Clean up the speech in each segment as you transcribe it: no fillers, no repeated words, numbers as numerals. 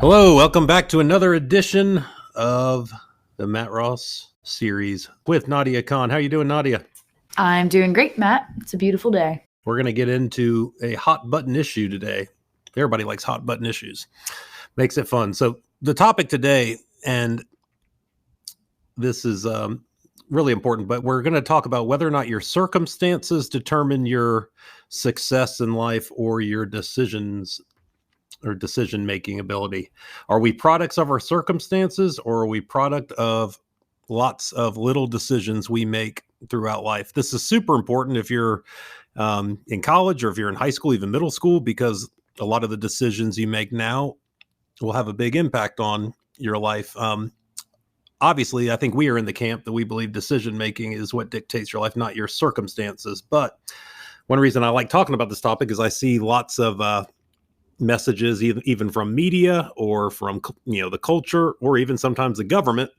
Hello, welcome back to another edition of the Matt Ross series with Nadia Khan. How you doing, Nadia? I'm doing great, Matt. It's a beautiful day. We're going to get into a hot button issue today. Everybody likes hot button issues. Makes it fun. So the topic today, and this is really important, but we're going to talk about whether or not your circumstances determine your success in life or your decisions or decision-making ability. Are we products of our circumstances, or are we product of lots of little decisions we make throughout life? This is super important if you're in college or if you're in high school, even middle school, because a lot of the decisions you make now will have a big impact on your life. Obviously, I think we are in the camp that we believe decision-making is what dictates your life, not your circumstances. But one reason I like talking about this topic is I see lots of messages, even from media or from the culture, or even sometimes the government,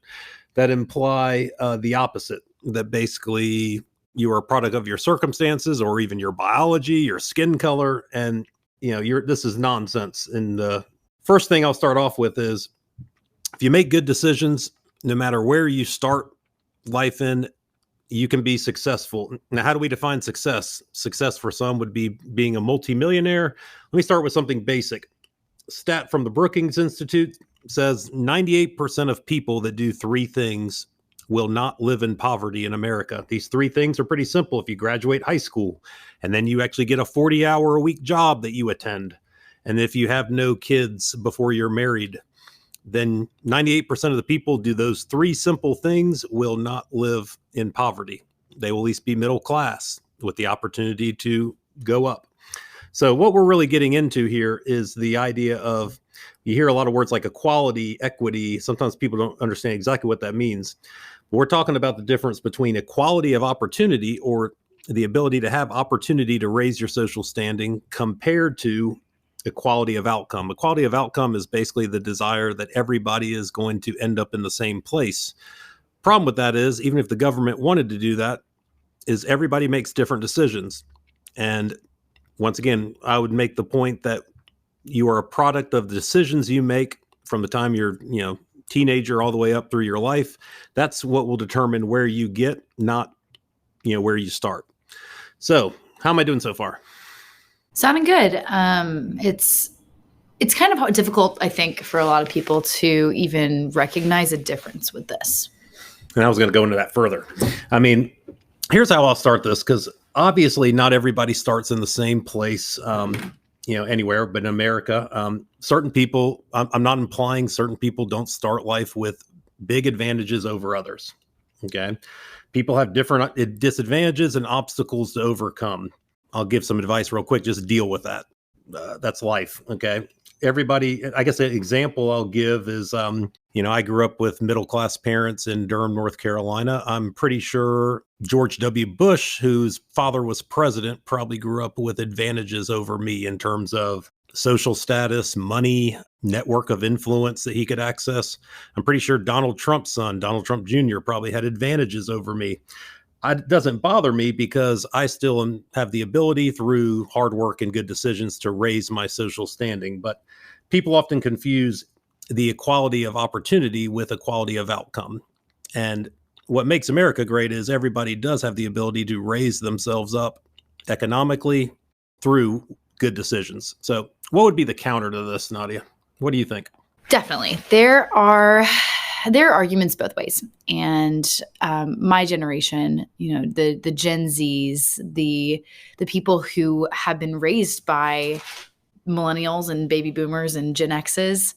that imply the opposite. That basically you are a product of your circumstances, or even your biology, your skin color, and this is nonsense. And the first thing I'll start off with is, if you make good decisions, no matter where you start life in, you can be successful. Now, how do we define success? Success for some would be being a multimillionaire. Let me start with something basic. Stat from the Brookings Institute says 98% of people that do three things will not live in poverty in America. These three things are pretty simple. If you graduate high school, and then you actually get a 40-hour-a-week job that you attend, and if you have no kids before you're married, then 98% of the people do those three simple things will not live in poverty. They will at least be middle class with the opportunity to go up. So what we're really getting into here is the idea of, you hear a lot of words like equality, equity. Sometimes people don't understand exactly what that means. But we're talking about the difference between equality of opportunity, or the ability to have opportunity to raise your social standing, compared to equality of outcome. Equality of outcome is basically the desire that everybody is going to end up in the same place. Problem with that is, even if the government wanted to do that, is everybody makes different decisions. And once again, I would make the point that you are a product of the decisions you make from the time you're, teenager all the way up through your life. That's what will determine where you get, not, where you start. So how am I doing so far? Sounding good. It's kind of difficult, I think, for a lot of people to even recognize a difference with this. And I was going to go into that further. I mean, here's how I'll start this, because obviously not everybody starts in the same place, anywhere, but in America, certain people, I'm not implying certain people don't start life with big advantages over others. Okay. People have different disadvantages and obstacles to overcome. I'll give some advice real quick. Just deal with that. That's life. Okay. Everybody, I guess an example I'll give is, I grew up with middle-class parents in Durham, North Carolina. I'm pretty sure George W. Bush, whose father was president, probably grew up with advantages over me in terms of social status, money, network of influence that he could access. I'm pretty sure Donald Trump's son, Donald Trump Jr., probably had advantages over me. It doesn't bother me, because I still have the ability, through hard work and good decisions, to raise my social standing. But people often confuse the equality of opportunity with equality of outcome. And what makes America great is everybody does have the ability to raise themselves up economically through good decisions. So what would be the counter to this, Nadia? What do you think? Definitely. There are arguments both ways. And my generation, the Gen Zs, the people who have been raised by millennials and baby boomers and Gen Xs,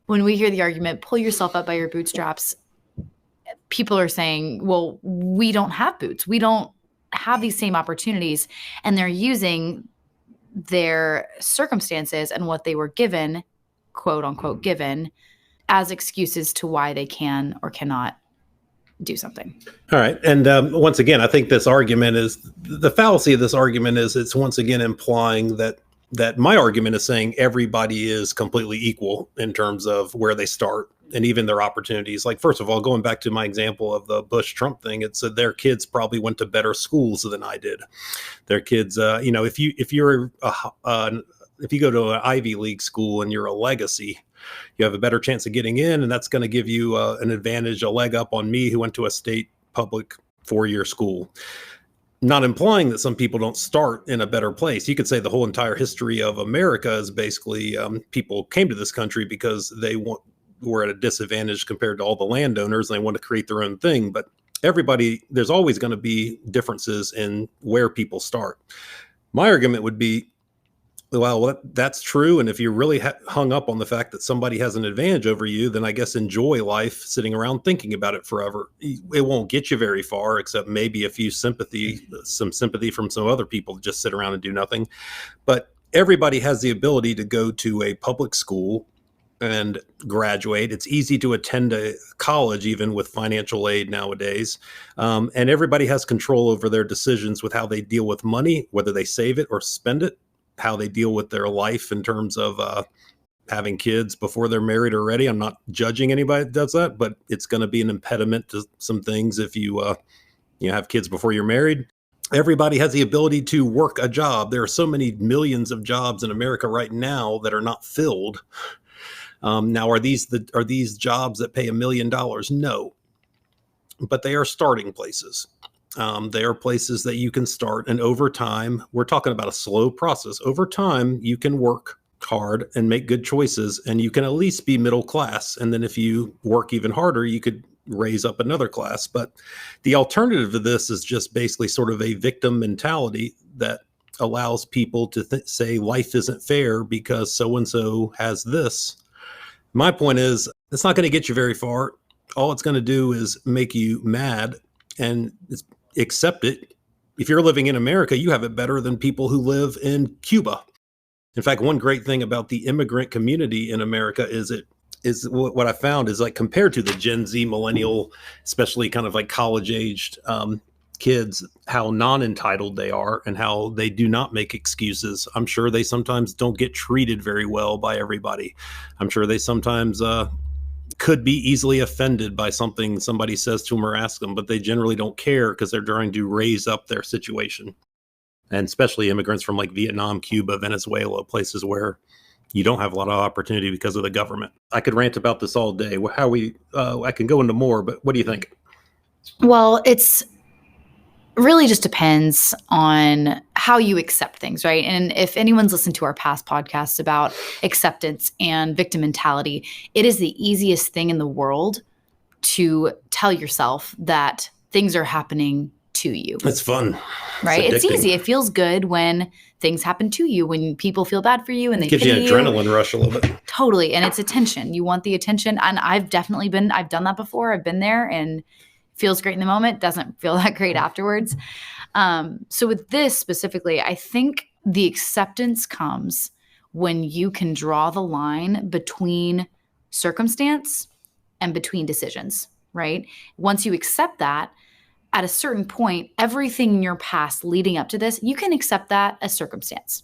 when we hear the argument, pull yourself up by your bootstraps, people are saying, well, we don't have boots. We don't have these same opportunities. And they're using their circumstances and what they were given, quote unquote, given, as excuses to why they can or cannot do something. All right. And once again, I think this argument is, the fallacy of this argument is, it's once again implying that my argument is saying everybody is completely equal in terms of where they start and even their opportunities. Like, first of all, going back to my example of the Bush-Trump thing, it said their kids probably went to better schools than I did. Their kids, if you're if you go to an Ivy League school and you're a legacy, you have a better chance of getting in, and that's going to give you an advantage, a leg up on me who went to a state public 4-year school. Not implying that some people don't start in a better place. You could say the whole entire history of America is basically people came to this country because were at a disadvantage compared to all the landowners, and they want to create their own thing. But there's always going to be differences in where people start. My argument would be, well, that's true. And if you're really hung up on the fact that somebody has an advantage over you, then I guess enjoy life sitting around thinking about it forever. It won't get you very far, except maybe some sympathy from some other people to just sit around and do nothing. But everybody has the ability to go to a public school and graduate. It's easy to attend a college, even with financial aid nowadays. And everybody has control over their decisions with how they deal with money, whether they save it or spend it, how they deal with their life in terms of having kids before they're married or ready. I'm not judging anybody that does that, but it's going to be an impediment to some things if you have kids before you're married. Everybody has the ability to work a job. There are so many millions of jobs in America right now that are not filled. Now, are these jobs that pay $1 million? No, but they are starting places. They are places that you can start, and over time, we're talking about a slow process. Over time, you can work hard and make good choices, and you can at least be middle class. And then if you work even harder, you could raise up another class. But the alternative to this is just basically sort of a victim mentality that allows people to say life isn't fair because so-and-so has this. My point is, it's not going to get you very far. All it's going to do is make you mad and accept it. If you're living in America, you have it better than people who live in Cuba. In fact, one great thing about the immigrant community in America is what I found is, like, compared to the Gen Z millennial, especially kind of like college-aged kids, how non-entitled they are and how they do not make excuses. I'm sure they sometimes don't get treated very well by everybody. I'm sure they sometimes could be easily offended by something somebody says to them or asks them, but they generally don't care because they're trying to raise up their situation. And especially immigrants from like Vietnam, Cuba, Venezuela, places where you don't have a lot of opportunity because of the government. I could rant about this all day. I can go into more, but what do you think? Well, it's really just depends on how you accept things, right? And if anyone's listened to our past podcasts about acceptance and victim mentality, it is the easiest thing in the world to tell yourself that things are happening to you. It's fun. Right? It's easy. It feels good when things happen to you, when people feel bad for you and they gives you an adrenaline rush a little bit. Totally. And it's attention. You want the attention. And I've done that before. I've been there, and feels great in the moment, doesn't feel that great afterwards. So with this specifically, I think the acceptance comes when you can draw the line between circumstance and between decisions, right? Once you accept that, at a certain point, everything in your past leading up to this, you can accept that as circumstance,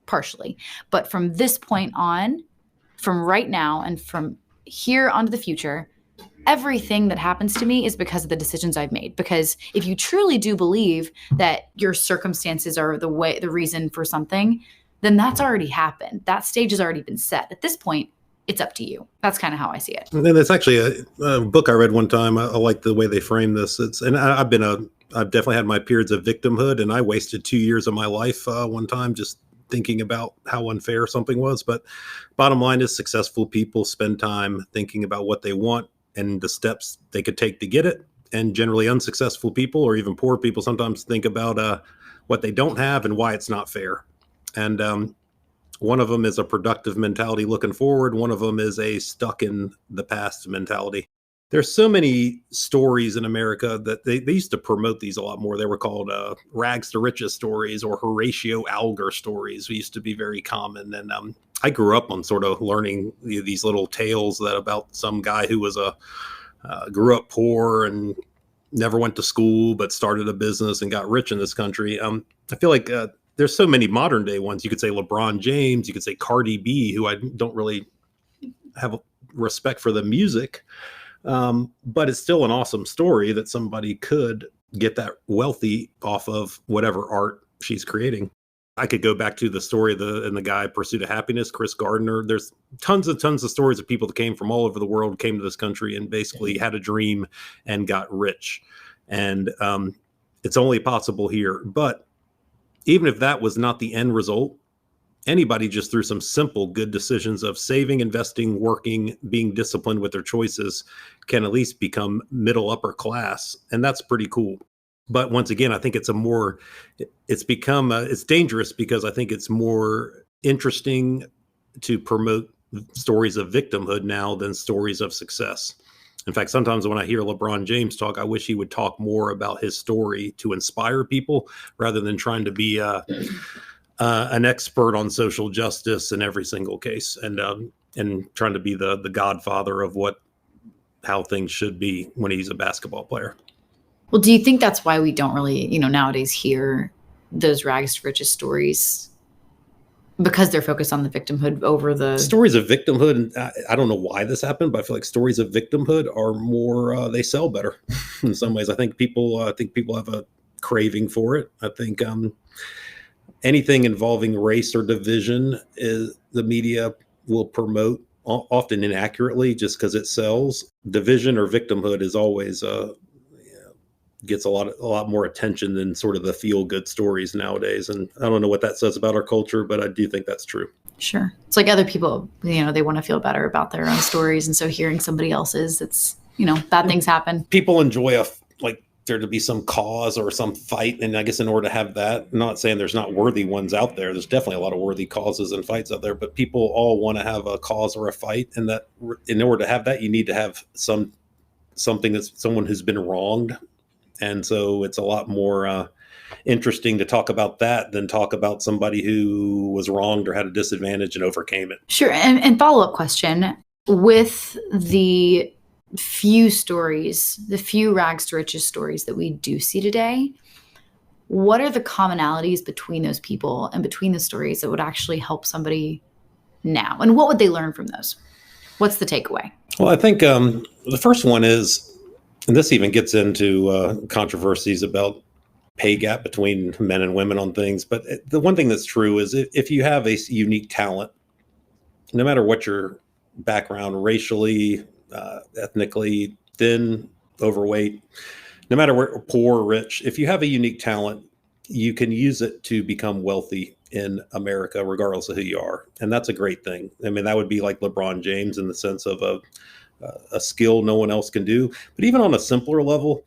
partially. But from this point on, from right now and from here onto the future, everything that happens to me is because of the decisions I've made. Because if you truly do believe that your circumstances are the reason for something, then that's already happened. That stage has already been set. At this point, it's up to you. That's kind of how I see it. And then there's actually a book I read one time. I like the way they frame this. I've definitely had my periods of victimhood, and I wasted 2 years of my life one time just thinking about how unfair something was. But bottom line is, successful people spend time thinking about what they want and the steps they could take to get it. And generally unsuccessful people, or even poor people, sometimes think about what they don't have and why it's not fair. And one of them is a productive mentality looking forward. One of them is a stuck in the past mentality. There's so many stories in America that they used to promote these a lot more. They were called rags to riches stories, or Horatio Alger stories. They used to be very common. And I grew up on sort of learning these little tales that about some guy who was grew up poor and never went to school, but started a business and got rich in this country. I feel like there's so many modern day ones. You could say LeBron James, you could say Cardi B, who I don't really have respect for the music. But it's still an awesome story that somebody could get that wealthy off of whatever art she's creating. I could go back to the story of the guy Pursuit of Happiness, Chris Gardner. There's tons and tons of stories of people that came from all over the world, came to this country and basically had a dream and got rich. And it's only possible here. But even if that was not the end result, anybody just through some simple good decisions of saving, investing, working, being disciplined with their choices can at least become middle upper class. And that's pretty cool. But once again, I think it's dangerous because I think it's more interesting to promote stories of victimhood now than stories of success. In fact, sometimes when I hear LeBron James talk, I wish he would talk more about his story to inspire people rather than trying to be an expert on social justice in every single case and trying to be the godfather of how things should be when he's a basketball player. Well, do you think that's why we don't really, nowadays hear those rags to riches stories? Because they're focused on the victimhood over the stories of victimhood. And I don't know why this happened, but I feel like stories of victimhood are more, they sell better in some ways. I think people have a craving for it. I think anything involving race or division is the media will promote often inaccurately just because it sells. Division or victimhood is always gets a lot more attention than sort of the feel good stories nowadays. And I don't know what that says about our culture, but I do think that's true. Sure. It's like other people, they want to feel better about their own stories. And so hearing somebody else's, it's, bad things happen. People enjoy there to be some cause or some fight. And I guess in order to have that, I'm not saying there's not worthy ones out there. There's definitely a lot of worthy causes and fights out there, but people all want to have a cause or a fight. And that in order to have that, you need to have something that's someone who's been wronged. And so it's a lot more interesting to talk about that than talk about somebody who was wronged or had a disadvantage and overcame it. Sure. And follow-up question, with the few stories, the few rags to riches stories that we do see today, what are the commonalities between those people and between the stories that would actually help somebody now? And what would they learn from those? What's the takeaway? Well, I think the first one is, and this even gets into controversies about pay gap between men and women on things. But the one thing that's true is if you have a unique talent, no matter what your background, racially, ethnically, thin, overweight, no matter where poor or rich, if you have a unique talent, you can use it to become wealthy in America, regardless of who you are. And that's a great thing. I mean, that would be like LeBron James in the sense of a skill no one else can do. But even on a simpler level,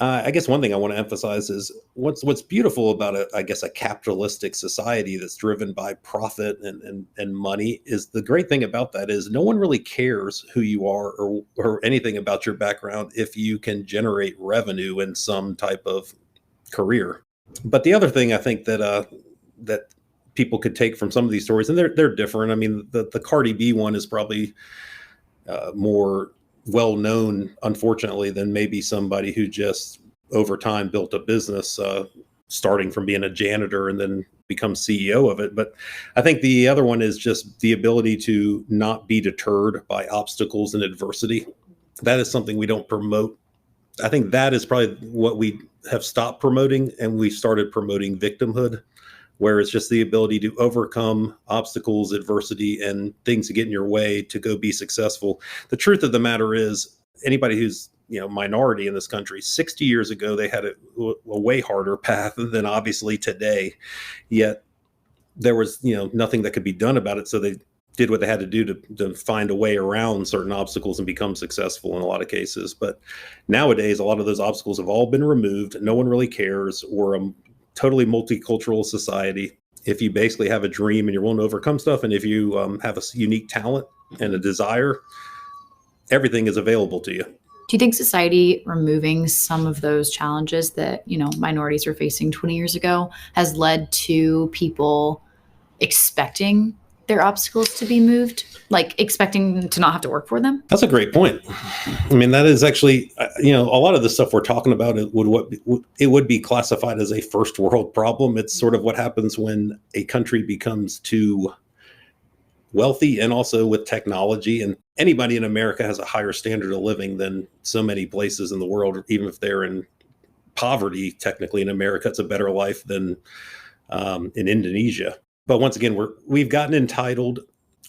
I guess one thing I want to emphasize is what's beautiful about a capitalistic society that's driven by profit and money is the great thing about that is no one really cares who you are or anything about your background if you can generate revenue in some type of career. But the other thing I think that people could take from some of these stories, and they're different. I mean, the Cardi B one is probably more well known, unfortunately, than maybe somebody who just over time built a business, starting from being a janitor and then become CEO of it. But I think the other one is just the ability to not be deterred by obstacles and adversity. That is something we don't promote. I think that is probably what we have stopped promoting, and we started promoting victimhood, where it's just the ability to overcome obstacles, adversity, and things that get in your way to go be successful. The truth of the matter is, anybody who's minority in this country, 60 years ago, they had a way harder path than obviously today. Yet there was nothing that could be done about it. So they did what they had to do to find a way around certain obstacles and become successful in a lot of cases. But nowadays, a lot of those obstacles have all been removed. No one really cares. We're a totally multicultural society. If you basically have a dream and you're willing to overcome stuff, and if you have a unique talent and a desire, everything is available to you. Do you think society removing some of those challenges that, minorities were facing 20 years ago has led to people expecting their obstacles to be moved, like expecting to not have to work for them? That's a great point. I mean, that is actually, a lot of the stuff we're talking about, it would be classified as a first world problem. It's sort of what happens when a country becomes too wealthy, and also with technology, and anybody in America has a higher standard of living than so many places in the world. Even if they're in poverty, technically in America, it's a better life than in Indonesia. But once again, we've gotten entitled.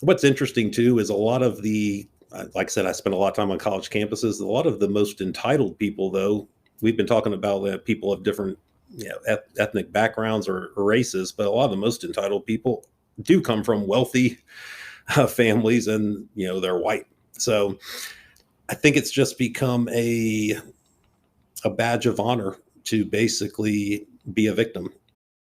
What's interesting too is a lot of the, like I said, I spent a lot of time on college campuses. A lot of the most entitled people, though, we've been talking about people of different ethnic backgrounds or races, but a lot of the most entitled people do come from wealthy families, and they're white. So I think it's just become a badge of honor to basically be a victim.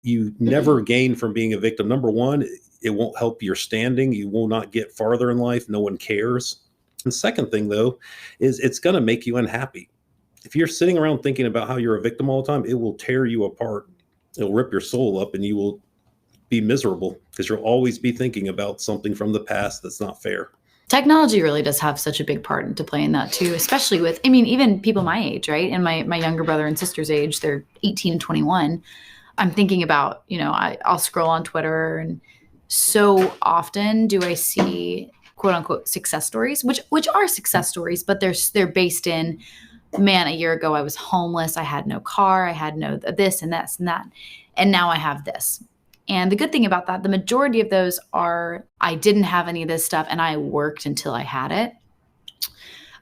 You never gain from being a victim. Number one, it won't help your standing. You will not get farther in life. No one cares. And second thing, though, is it's going to make you unhappy. If you're sitting around thinking about how you're a victim all the time, it will tear you apart. It'll rip your soul up, and you will be miserable because you'll always be thinking about something from the past that's not fair. Technology really does have such a big part to play in that too, especially with, even people my age, right? And my younger brother and sister's age, they're 18 and 21. I'm thinking about, I'll scroll on Twitter, and so often do I see quote unquote success stories, which are success stories, but they're based in, man, a year ago I was homeless. I had no car. I had no this and that and that. And now I have this. And the good thing about that, the majority of those are, I didn't have any of this stuff and I worked until I had it.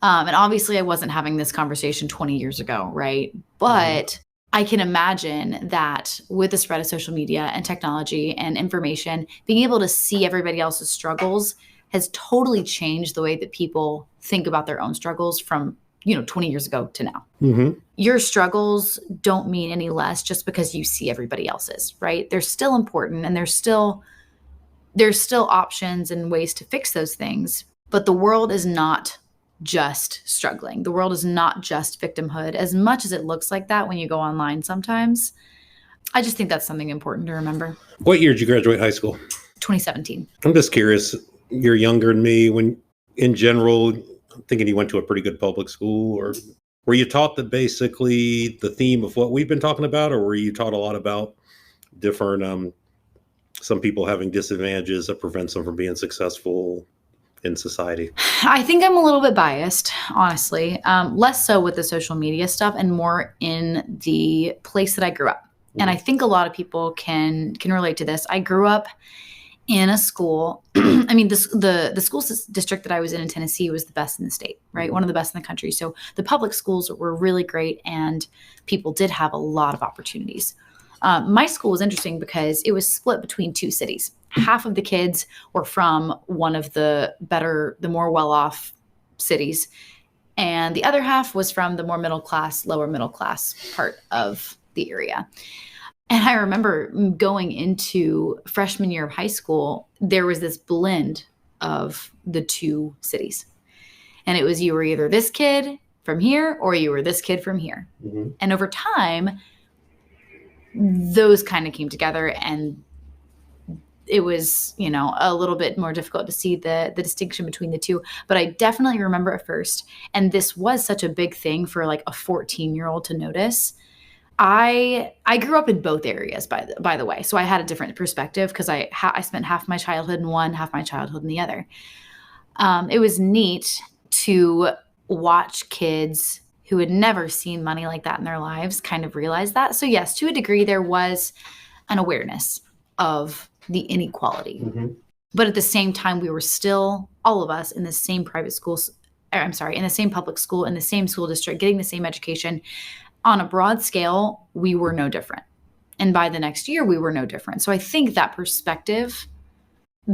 And obviously I wasn't having this conversation 20 years ago, right? But I can imagine that with the spread of social media and technology and information, being able to see everybody else's struggles has totally changed the way that people think about their own struggles from 20 years ago to now. Mm-hmm. Your struggles don't mean any less just because you see everybody else's, right? They're still important, and there's still options and ways to fix those things. But the world is not just struggling. The world is not just victimhood, as much as it looks like that when you go online sometimes. I just think that's something important to remember. What year did you graduate high school? 2017. I'm just curious. You're younger than me. When, in general, I'm thinking you went to a pretty good public school, or were you taught that basically the theme of what we've been talking about, or were you taught a lot about different, some people having disadvantages that prevents them from being successful in society? I think I'm a little bit biased, honestly, less so with the social media stuff and more in the place that I grew up. And I think a lot of people can relate to this. I grew up in a school. The school district that I was in Tennessee was the best in the state, right? One of the best in the country. So the public schools were really great, and people did have a lot of opportunities. My school was interesting because it was split between two cities. Half of the kids were from one of the more well-off cities, and the other half was from the more lower middle class part of the area. And I remember going into freshman year of high school, there was this blend of the two cities. And it was, you were either this kid from here or you were this kid from here. Mm-hmm. And over time, those kind of came together, and it was, a little bit more difficult to see the distinction between the two. But I definitely remember at first, and this was such a big thing for like a 14-year-old to notice. I grew up in both areas, by the way, so I had a different perspective because I spent half my childhood in one, half my childhood in the other. It was neat to watch kids who had never seen money like that in their lives kind of realize that. So yes, to a degree, there was an awareness of the inequality. Mm-hmm. But at the same time, we were still, all of us, in the same private schools, in the same public school, in the same school district, getting the same education. On a broad scale, we were no different. And by the next year, we were no different. So I think that perspective,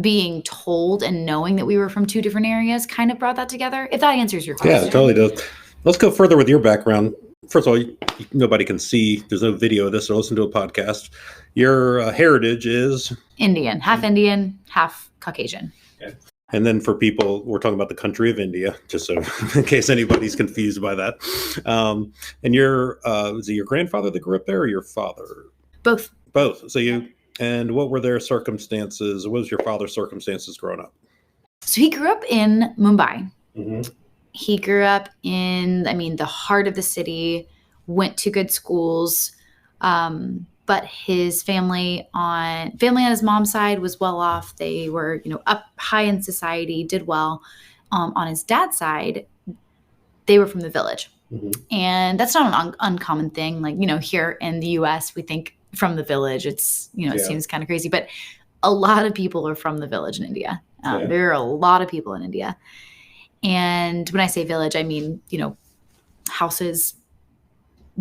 being told and knowing that we were from two different areas, kind of brought that together. If that answers your question. Yeah, it totally does. Let's go further with your background. First of all, nobody can see. There's no video of this, so listen to a podcast. Your heritage is? Indian, half Caucasian. Okay. And then for people, we're talking about the country of India, just so in case anybody's confused by that. And was it your grandfather that grew up there, or your father? Both. So and what were their circumstances? What was your father's circumstances growing up? So he grew up in Mumbai. Mm-hmm. He grew up in, the heart of the city, went to good schools. But his family on his mom's side was well off. They were, up high in society, did well. On his dad's side, they were from the village. Mm-hmm. And that's not an uncommon thing. Like, here in the U.S., we think from the village. It's, it Yeah. seems kind of crazy, but a lot of people are from the village in India. Yeah. There are a lot of people in India. And when I say village, I mean, houses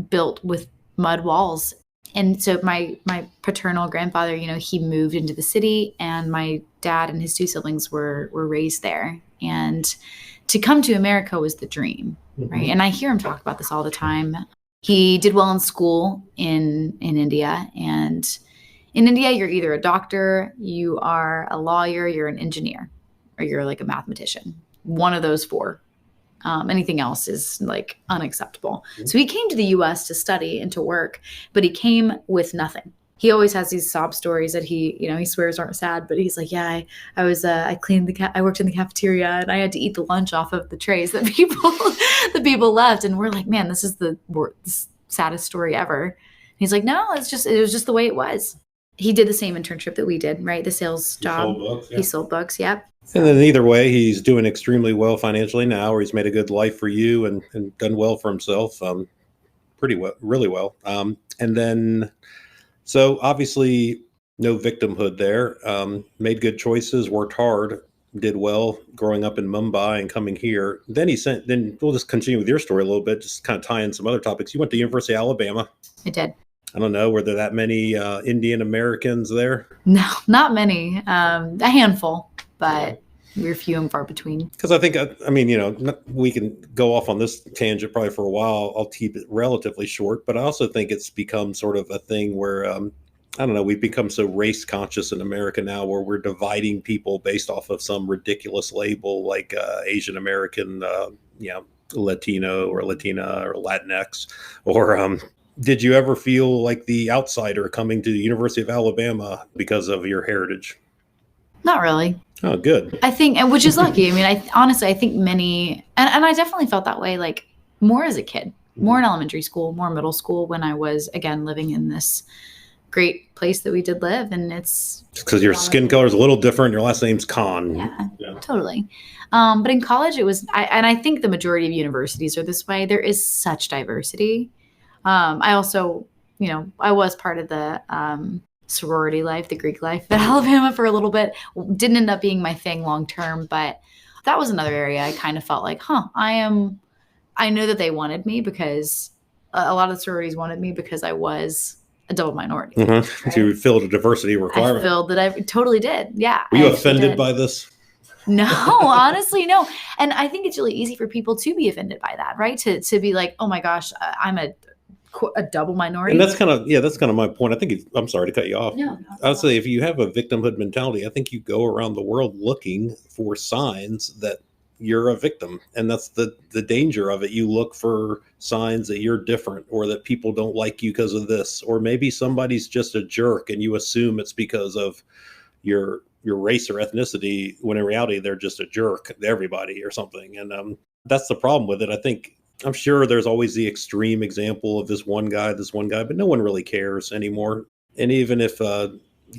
built with mud walls. And so my paternal grandfather, he moved into the city, and my dad and his two siblings were raised there. And to come to America was the dream, right? And I hear him talk about this all the time. He did well in school in India. And in India, you're either a doctor, you are a lawyer, you're an engineer, or you're like a mathematician. One of those four. Anything else is like unacceptable. So he came to the U.S. to study and to work, but he came with nothing. He always has these sob stories that he swears aren't sad, but he's like, yeah, I cleaned I worked in the cafeteria, and I had to eat the lunch off of the trays that the people left. And we're like, man, this is the saddest story ever. And he's like, no, it was just the way it was. He did the same internship that we did, right? The sales job. He sold books. Yep. And then either way, he's doing extremely well financially now, or he's made a good life for you and done well for himself, pretty well, really well. And then, so obviously no victimhood there, made good choices, worked hard, did well growing up in Mumbai and coming here. Then we'll just continue with your story a little bit, just kind of tie in some other topics. You went to University of Alabama. I did. I don't know, were there that many Indian Americans there? No, not many. A handful, but we're few and far between. Because I think, we can go off on this tangent probably for a while. I'll keep it relatively short, but I also think it's become sort of a thing where, I don't know, we've become so race conscious in America now, where we're dividing people based off of some ridiculous label like Asian American, Latino or Latina or Latinx, or did you ever feel like the outsider coming to the University of Alabama because of your heritage? Not really. Oh, good. I think, and which is lucky. I mean, I think many, and I definitely felt that way, like more as a kid, more in elementary school, more middle school, when I was, again, living in this great place that we did live. And it's because your skin color is a little different. Your last name's Khan. Yeah. Totally. But in college, it was, and I think the majority of universities are this way. There is such diversity. I also, I was part of the sorority life, the Greek life at Alabama for a little bit. Didn't end up being my thing long term, but that was another area I kind of felt like, I know that they wanted me because a lot of the sororities wanted me because I was a double minority. Mm-hmm. Right? So you filled a diversity requirement. I filled that. I totally did. Yeah. Were you offended by this? No, honestly, no. And I think it's really easy for people to be offended by that, right? To be like, oh my gosh, I'm a double minority. And that's kind of my point. I think I'm sorry to cut you off. No, I'd say if you have a victimhood mentality, I think you go around the world looking for signs that you're a victim. And that's the danger of it. You look for signs that you're different, or that people don't like you because of this, or maybe somebody's just a jerk and you assume it's because of your race or ethnicity, when in reality, they're just a jerk to everybody or something. And that's the problem with it. I'm sure there's always the extreme example of this one guy, but no one really cares anymore. And even if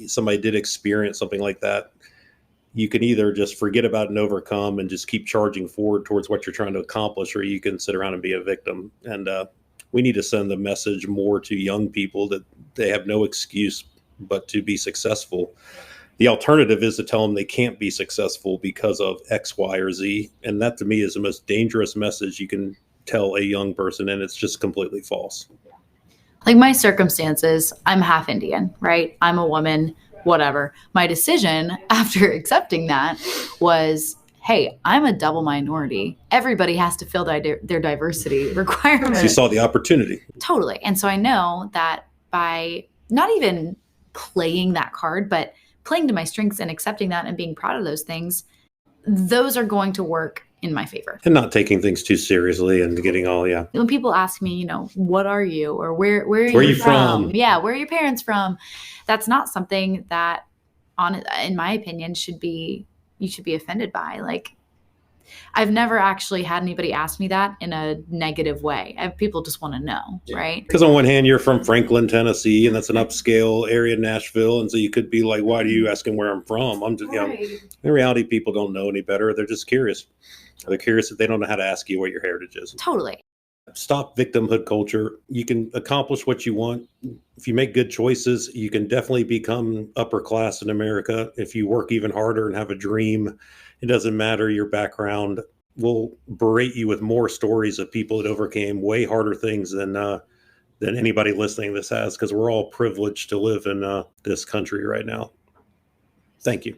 somebody did experience something like that, you can either just forget about it and overcome and just keep charging forward towards what you're trying to accomplish, or you can sit around and be a victim. And we need to send the message more to young people that they have no excuse but to be successful. The alternative is to tell them they can't be successful because of X, Y, or Z. And that to me is the most dangerous message you can tell a young person, and it's just completely false. Like my circumstances, I'm half Indian, right? I'm a woman, whatever. My decision after accepting that was, hey, I'm a double minority. Everybody has to fill their diversity requirements. So you saw the opportunity. Totally. And so I know that by not even playing that card, but playing to my strengths and accepting that and being proud of those things, those are going to work in my favor. And not taking things too seriously and getting all, When people ask me, what are you, or where are you from? Yeah, where are your parents from? That's not something that, in my opinion, you should be offended by. Like, I've never actually had anybody ask me that in a negative way. People just want to know, right? Because on one hand, you're from Franklin, Tennessee, and that's an upscale area in Nashville. And so you could be like, why are you asking where I'm from? I'm just, in reality, people don't know any better. They're just curious. They're curious that they don't know how to ask you what your heritage is. Totally. Stop victimhood culture. You can accomplish what you want. If you make good choices, you can definitely become upper class in America. If you work even harder and have a dream, it doesn't matter your background. We'll berate you with more stories of people that overcame way harder things than anybody listening to this has, because we're all privileged to live in this country right now. Thank you.